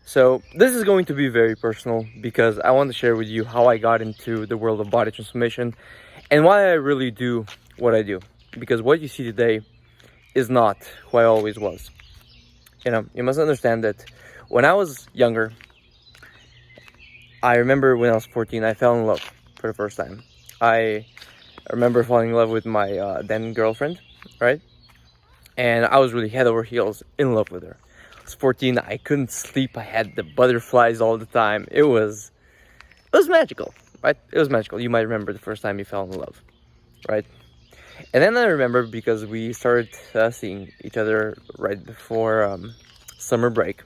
So this is going to be very personal because I want to share with you how I got into the world of body transformation and why I really do what I do. Because what you see today is not who I always was. You must understand that when I was younger, I remember when I was 14, I fell in love for the first time. I remember falling in love with my then girlfriend, right? And I was really head over heels in love with her. I was 14, I couldn't sleep, I had the butterflies all the time. It was magical, right? It was magical. You might remember the first time you fell in love, right? And then I remember because we started seeing each other right before summer break.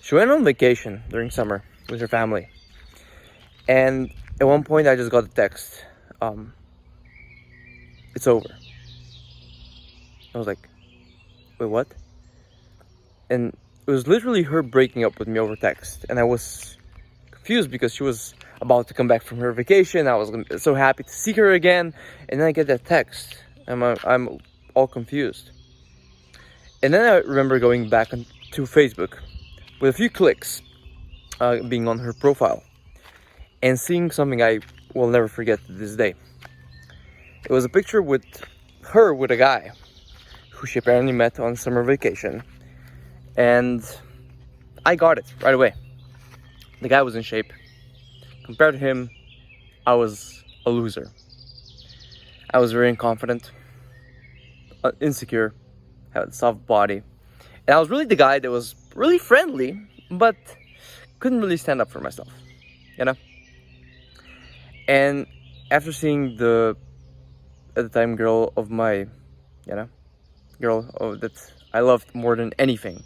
She went on vacation during summer with her family. And at one point I just got a text, it's over. I was like, wait, what? And it was literally her breaking up with me over text. And I was confused because she was about to come back from her vacation. I was so happy to see her again. And then I get that text. I'm all confused. And then I remember going back to Facebook with a few clicks, being on her profile, and seeing something I will never forget to this day. It was a picture with her with a guy who she apparently met on summer vacation. And I got it right away. The guy was in shape. Compared to him, I was a loser. I was very inconfident, insecure, had a soft body. And I was really the guy that was really friendly, but couldn't really stand up for myself, And after seeing at the time, girl of my, that I loved more than anything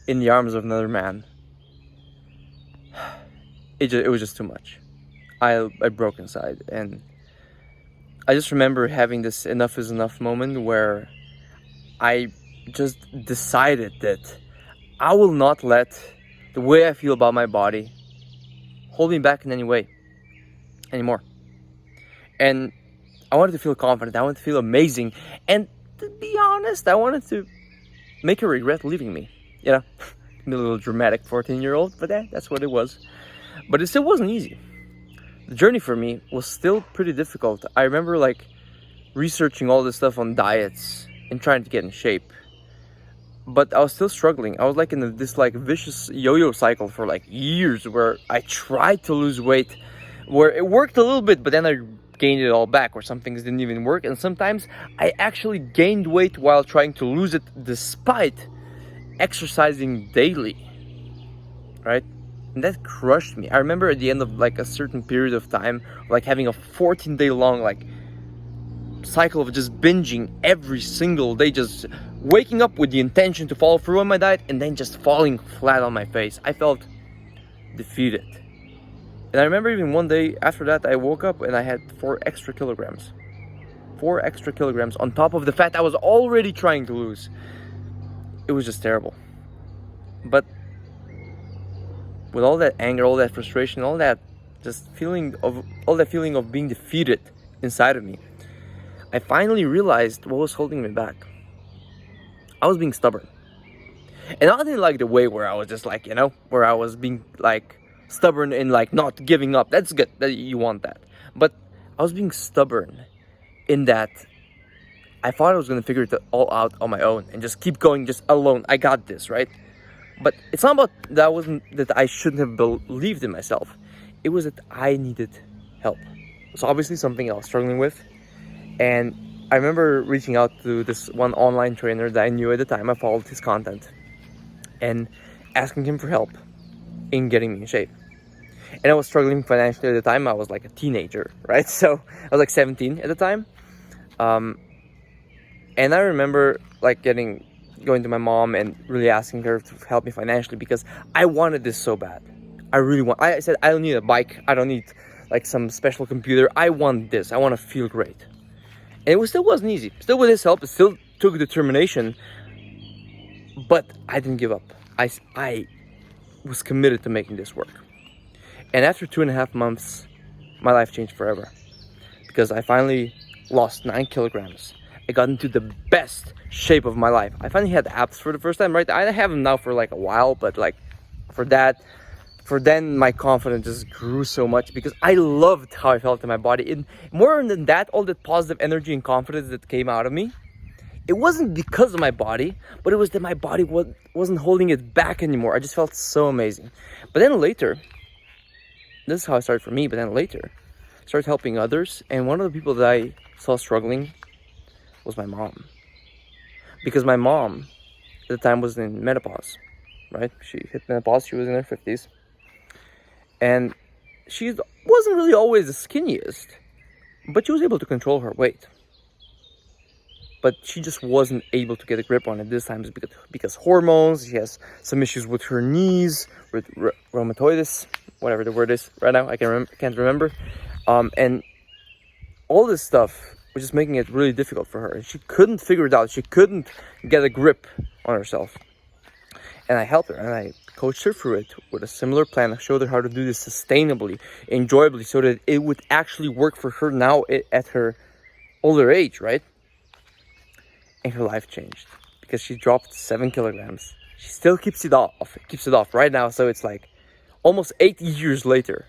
in the arms of another man, it was just too much. I broke inside, and I just remember having this enough is enough moment where I just decided that I will not let the way I feel about my body hold me back in any way anymore. And I wanted to feel confident. I wanted to feel amazing. And to be honest, I wanted to make her regret leaving me. Be a little dramatic 14-year-old, but that's what it was. But it still wasn't easy. The journey for me was still pretty difficult. I remember researching all this stuff on diets and trying to get in shape. But I was still struggling. I was in this vicious yo-yo cycle for years where I tried to lose weight, where it worked a little bit, but then I gained it all back, or some things didn't even work. And sometimes I actually gained weight while trying to lose it despite exercising daily, right? And that crushed me. I remember at the end of a certain period of time, having a 14-day long cycle of just binging every single day, just waking up with the intention to follow through on my diet and then just falling flat on my face. I felt defeated. And I remember even one day after that, I woke up and I had 4 extra kilograms. 4 extra kilograms on top of the fat I was already trying to lose. It was just terrible. But with all that anger, all that frustration, all that feeling of being defeated inside of me, I finally realized what was holding me back. I was being stubborn. And I didn't like the way where I was just where I was being stubborn and not giving up. That's good, that you want that. But I was being stubborn in that I thought I was going to figure it all out on my own and just keep going just alone. I got this, right? But it's not about that I shouldn't have believed in myself. It was that I needed help. It's obviously something I was struggling with. And I remember reaching out to this one online trainer that I knew at the time. I followed his content and asking him for help in getting me in shape. And I was struggling financially at the time. I was a teenager, right? So I was 17 at the time. And I remember going to my mom and really asking her to help me financially because I wanted this so bad. I said, I don't need a bike. I don't need some special computer. I want this. I want to feel great. And it still wasn't easy. Still with his help, it still took determination. But I didn't give up. I was committed to making this work. And after 2.5 months, my life changed forever. Because I finally lost 9 kilograms. I got into the best shape of my life. I finally had abs for the first time, right? I have them now for a while, but For then my confidence just grew so much because I loved how I felt in my body. And more than that, all that positive energy and confidence that came out of me, it wasn't because of my body, but it was that my body wasn't holding it back anymore. I just felt so amazing. But then later, this is how it started for me, but then later, I started helping others. And one of the people that I saw struggling was my mom. Because my mom, at the time, was in menopause, right? She hit menopause, she was in her 50s. And she wasn't really always the skinniest, but she was able to control her weight. But she just wasn't able to get a grip on it this time because hormones. She has some issues with her knees, with rheumatoids, whatever the word is right now. I can't remember. And all this stuff was just making it really difficult for her. And she couldn't figure it out. She couldn't get a grip on herself. And I helped her and I coached her through it with a similar plan. I showed her how to do this sustainably, enjoyably, so that it would actually work for her now at her older age, right? And her life changed because she dropped 7 kilograms. She still keeps it off right now. So it's like almost 8 years later.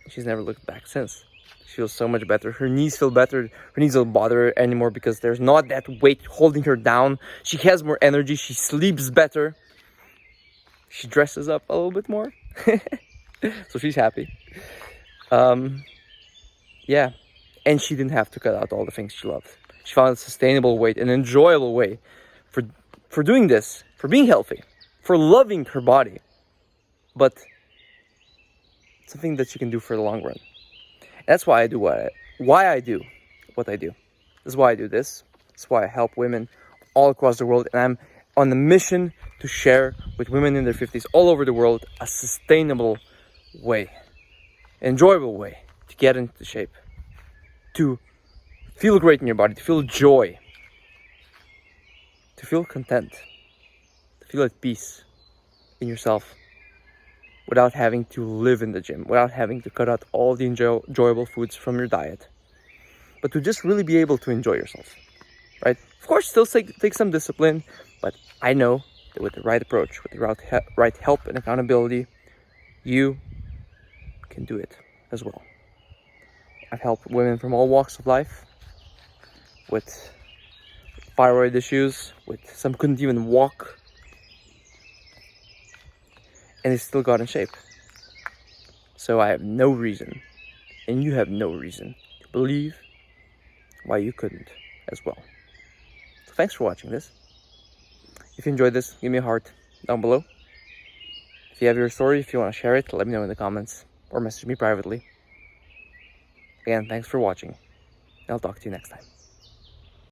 She's never looked back since. She feels so much better. Her knees feel better. Her knees don't bother her anymore because there's not that weight holding her down. She has more energy. She sleeps better. She dresses up a little bit more. So she's happy. Yeah. And she didn't have to cut out all the things she loved. She found a sustainable way, an enjoyable way for doing this, for being healthy, for loving her body. But something that she can do for the long run. That's why I do what I do. This is why I do this. This is why I help women all across the world. And I'm on a mission to share with women in their 50s all over the world a sustainable way, enjoyable way to get into shape, to feel great in your body, to feel joy, to feel content, to feel at peace in yourself without having to live in the gym, without having to cut out all the enjoyable foods from your diet, but to just really be able to enjoy yourself, right? Of course, still take some discipline, but I know that with the right approach, with the right help and accountability, you can do it as well. I've helped women from all walks of life with thyroid issues, with some couldn't even walk, and they still got in shape. So I have no reason, and you have no reason, to believe why you couldn't as well. So thanks for watching this. If you enjoyed this, give me a heart down below. If you have your story, if you want to share it, let me know in the comments or message me privately. Again, thanks for watching. I'll talk to you next time.